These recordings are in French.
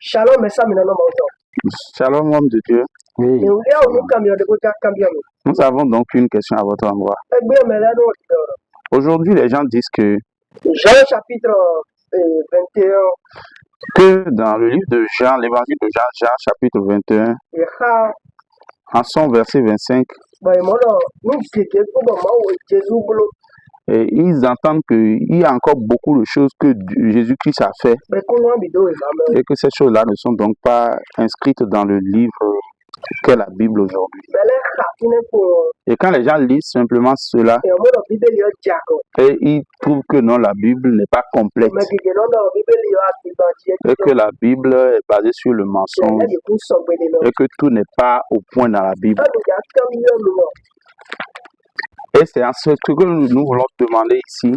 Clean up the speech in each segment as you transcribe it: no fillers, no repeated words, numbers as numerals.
Shalom, mais ça, mais non, non. Shalom, homme de Dieu. Oui. Nous avons donc une question à votre endroit. Aujourd'hui, les gens disent que Jean chapitre 21, que dans le livre de Jean, l'évangile de Jean, Jean chapitre 21, en son verset 25, et ils entendent qu'il y a encore beaucoup de choses que Jésus-Christ a fait et que ces choses-là ne sont donc pas inscrites dans le livre qu'est la Bible aujourd'hui. Et quand les gens lisent simplement cela, et ils trouvent que non, la Bible n'est pas complète et que la Bible est basée sur le mensonge et que tout n'est pas au point dans la Bible. Et c'est ce que nous voulons demander ici.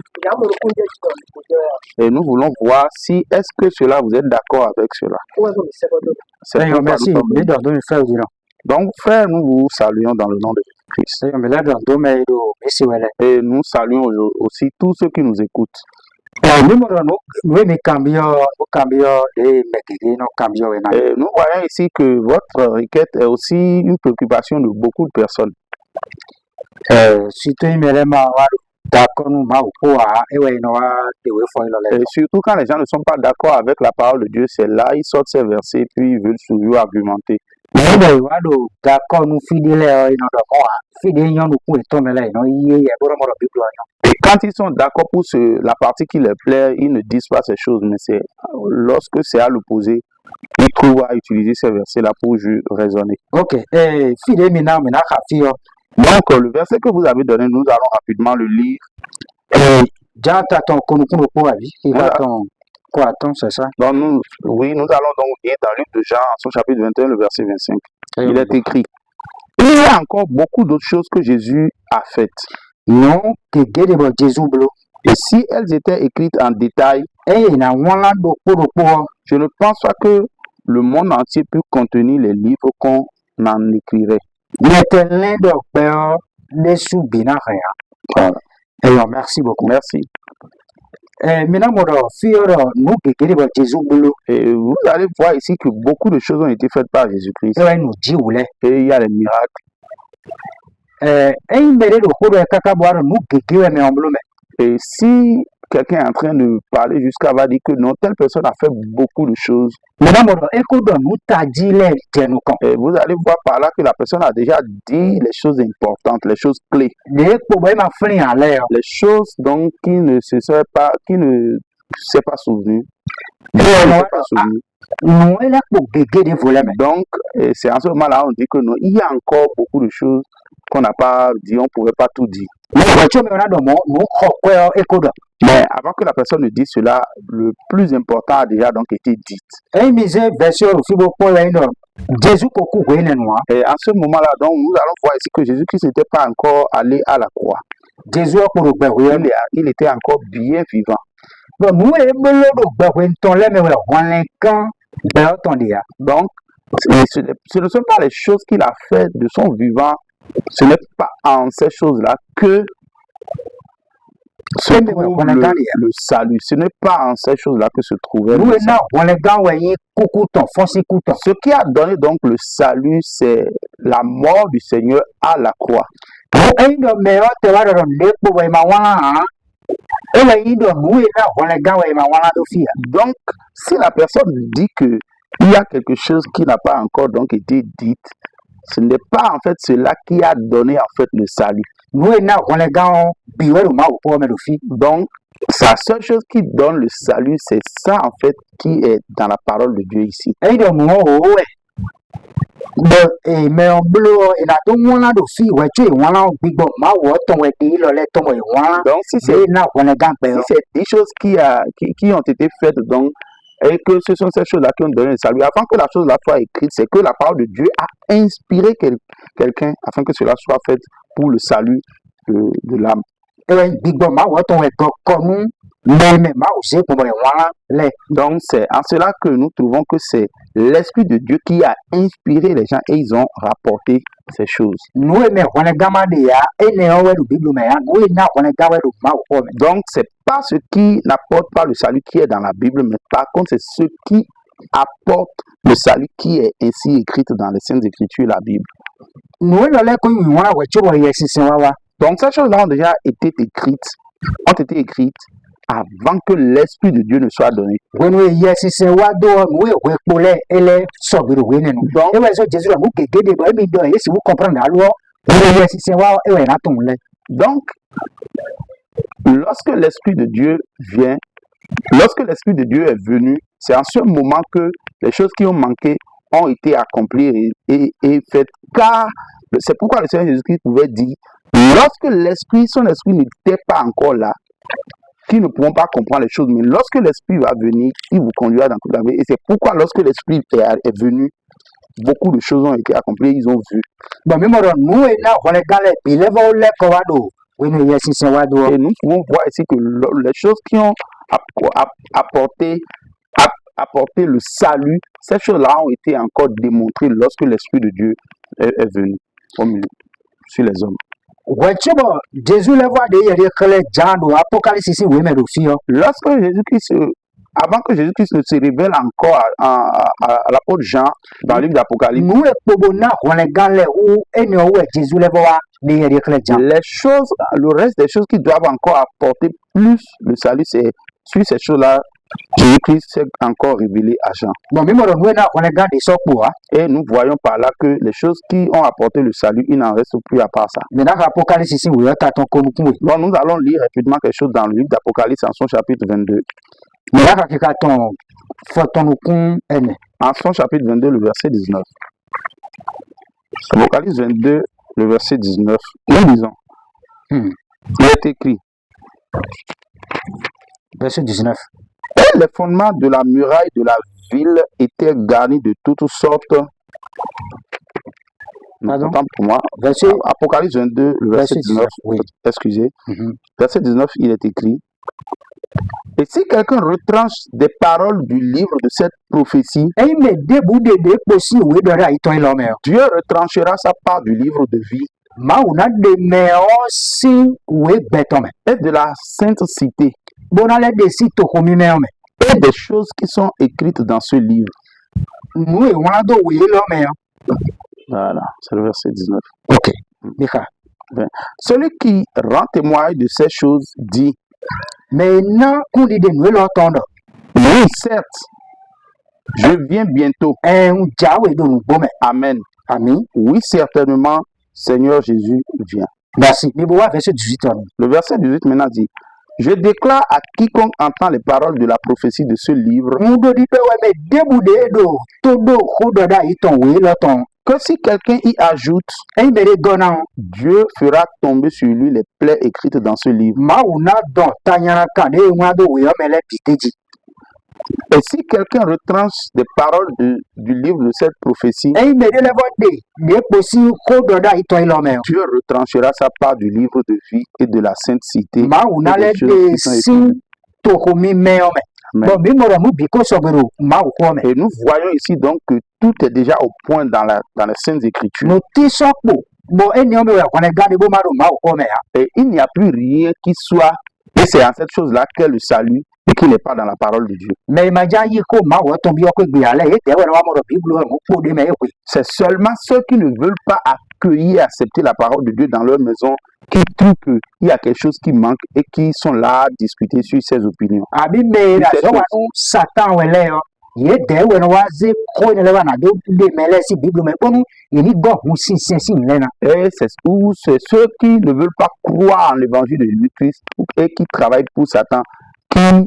Et nous voulons voir si est-ce que cela, vous êtes d'accord avec cela. Merci. Donc, frère, nous vous saluons dans le nom de Jésus-Christ. Et nous saluons aussi tous ceux qui nous écoutent. Et nous voyons ici que votre requête est aussi une préoccupation de beaucoup de personnes. Et surtout quand les gens ne sont pas d'accord avec la parole de Dieu, c'est là ils sortent ces versets puis ils veulent toujours argumenter. Et quand ils sont d'accord pour la partie qui leur plaît, ils ne disent pas ces choses, mais c'est lorsque c'est à l'opposé, ils trouvent à utiliser ces versets-là pour raisonner. Ok. Donc, le verset que vous avez donné, nous allons rapidement le lire. C'est ça? Donc, nous allons donc lire dans le livre de Jean, son chapitre 21, le verset 25. Il est écrit: il y a encore beaucoup d'autres choses que Jésus a faites. Et si elles étaient écrites en détail, je ne pense pas que le monde entier peut contenir les livres qu'on en écrirait. Merci beaucoup. Merci. Et vous allez voir ici que beaucoup de choses ont été faites par Jésus-Christ. Et il y a les miracles. Et si quelqu'un est en train de parler jusqu'à va dire que non, telle personne a fait beaucoup de choses. Et vous allez voir par là que la personne a déjà dit les choses importantes, les choses clés. Les choses donc qui ne s'est pas souvenu. Donc, c'est en ce moment-là on dit que non, il y a encore beaucoup de choses qu'on n'a pas dit, on ne pouvait pas tout dire. Mais avant que la personne ne dise cela, le plus important a déjà donc été dit. Et en ce moment-là, donc, nous allons voir ici que Jésus-Christ n'était pas encore allé à la croix. Il était encore bien vivant. Donc, ce ne sont pas les choses qu'il a faites de son vivant. Ce n'est pas en ces choses-là que se trouve le salut. Ce n'est pas en ces choses-là que se trouvait le salut. Ce qui a donné donc le salut, c'est la mort du Seigneur à la croix. Donc, si la personne dit que il y a quelque chose qui n'a pas encore donc été dite, ce n'est pas en fait cela qui a donné en fait le salut. Donc, la seule chose qui donne le salut, c'est ça en fait qui est dans la parole de Dieu ici. Donc, si c'est 10 choses qui ont été faites, donc, et que ce sont ces choses-là qui ont donné le salut, avant que la chose-là soit écrite, c'est que la parole de Dieu a inspiré quelqu'un afin que cela soit fait pour le salut de l'âme. Donc, c'est en cela que nous trouvons que c'est l'Esprit de Dieu qui a inspiré les gens et ils ont rapporté ces choses. Donc, c'est pas ce qui n'apporte pas le salut qui est dans la Bible, mais par contre, c'est ce qui apporte le salut qui est ainsi écrit dans les Saintes Écritures, la Bible. Donc ces choses-là ont déjà été écrites avant que l'Esprit de Dieu ne soit donné. Donc, lorsque l'Esprit de Dieu vient, lorsque l'Esprit de Dieu est venu, c'est en ce moment que les choses qui ont manqué ont été accomplies et faites. Car c'est pourquoi le Seigneur Jésus-Christ pouvait dire, lorsque son Esprit n'était pas encore là, qui ne pourront pas comprendre les choses, mais lorsque l'Esprit va venir, il vous conduira dans toute la vie. Et c'est pourquoi lorsque l'Esprit est venu, beaucoup de choses ont été accomplies, ils ont vu. Et nous pouvons voir ici que les choses qui ont apporté le salut, ces choses-là ont été encore démontrées lorsque l'Esprit de Dieu est venu au milieu, sur les hommes. Lorsque Jésus-Christ, avant que Jésus-Christ ne se révèle encore à l'apôtre Jean dans le livre d'Apocalypse, les choses, le reste des choses qui doivent encore apporter plus le salut, c'est sur ces choses-là, Jésus-Christ s'est encore révélé à Jean. Et nous voyons par là que les choses qui ont apporté le salut, il n'en reste plus à part ça. Bon, nous allons lire rapidement quelque chose dans le livre d'Apocalypse en son chapitre 22. En son chapitre 22, le verset 19. Apocalypse 22, le verset 19. Nous lisons. Il est écrit. Verset 19. Et les fondements de la muraille de la ville étaient garnis de toutes sortes. Autant pour moi. Verset Apocalypse 22, le verset 19. Oui. Excusez. Verset 19, il est écrit. Et si quelqu'un retranche des paroles du livre de cette prophétie, Dieu retranchera sa part du livre de vie et de la sainte cité et des choses qui sont écrites dans ce livre. Voilà, c'est le verset 19. Ok. Bien. Celui qui rend témoignage de ces choses dit, oui, certes, je viens bientôt. Amen. Amen. Oui, certainement, Seigneur Jésus vient. Merci. Le verset 18 maintenant dit, je déclare à quiconque entend les paroles de la prophétie de ce livre que si quelqu'un y ajoute, Dieu fera tomber sur lui les plaies écrites dans ce livre. Et si quelqu'un retranche des paroles du livre de cette prophétie, Dieu retranchera sa part du livre de vie et de la sainte cité. Et nous voyons ici donc que tout est déjà au point dans les Saintes Écritures. Et il n'y a plus rien qui soit, et c'est en cette chose-là qu'est le salut, et qui n'est pas dans la parole de Dieu. C'est seulement ceux qui ne veulent pas accueillir et accepter la parole de Dieu dans leur maison qui trouvent qu'il y a quelque chose qui manque et qui sont là à discuter sur ces opinions. Et c'est ceux qui ne veulent pas croire en l'évangile de Jésus-Christ et qui travaillent pour Satan, qui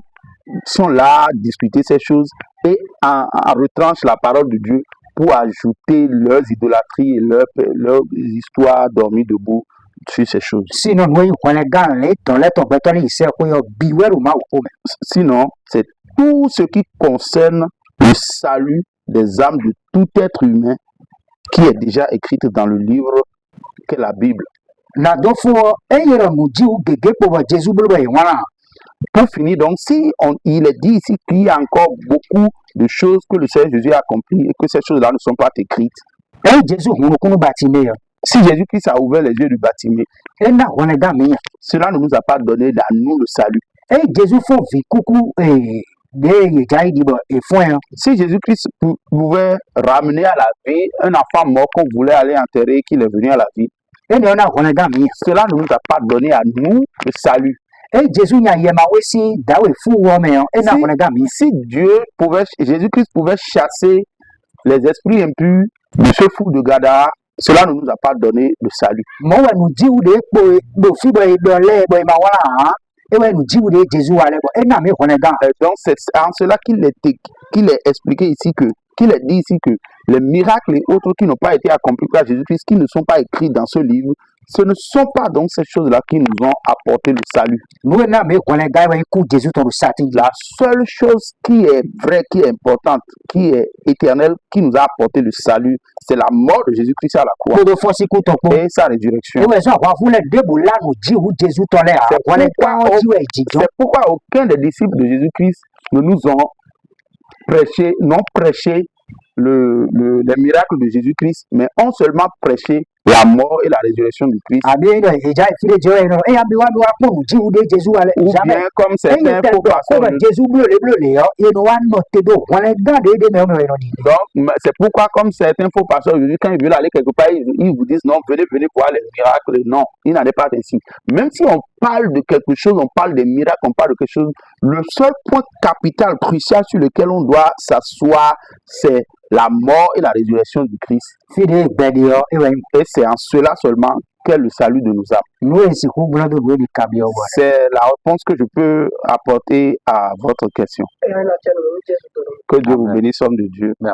sont là à discuter ces choses et en retranchent la parole de Dieu pour ajouter leurs idolâtries et leurs histoires dormies debout sur ces choses. Sinon, c'est tout ce qui concerne le salut des âmes de tout être humain qui est déjà écrit dans le livre qu'est la Bible. Pour finir, donc, il est dit ici qu'il y a encore beaucoup de choses que le Seigneur Jésus a accomplies et que ces choses-là ne sont pas écrites. Si Jésus-Christ a ouvert les yeux du Bartimée, cela ne nous a pas donné à nous le salut. Si Jésus-Christ pouvait ramener à la vie un enfant mort qu'on voulait aller enterrer, qu'il est venu à la vie, cela ne nous a pas donné à nous le salut. Si Jésus-Christ pouvait chasser les esprits impurs de ce fou de Gadara, cela ne nous a pas donné le salut. Donc c'est en cela qu'il est expliqué ici qu'il est dit ici que les miracles et autres qui n'ont pas été accomplis par Jésus-Christ, qui ne sont pas écrits dans ce livre, ce ne sont pas donc ces choses-là qui nous ont apporté le salut. La seule chose qui est vraie, qui est importante, qui est éternelle, qui nous a apporté le salut, c'est la mort de Jésus-Christ à la croix et sa résurrection. C'est pourquoi aucun des disciples de Jésus-Christ ne nous ont n'ont prêché les miracles de Jésus-Christ, mais ont seulement prêché la mort et la résurrection du Christ. Ou bien comme certains faux pasteurs. Donc, c'est pourquoi comme certains faux pasteurs, quand ils veulent aller quelque part, ils vous disent non, venez voir les miracles. Non, il n'en est pas ainsi. Même si on parle de quelque chose, on parle des miracles, on parle de quelque chose, le seul point capital, crucial sur lequel on doit s'asseoir, c'est la mort et la résurrection du Christ. Et c'est en cela seulement qu'est le salut de nos âmes. C'est la réponse que je peux apporter à votre question. Que Dieu vous bénisse, homme de Dieu. Merci.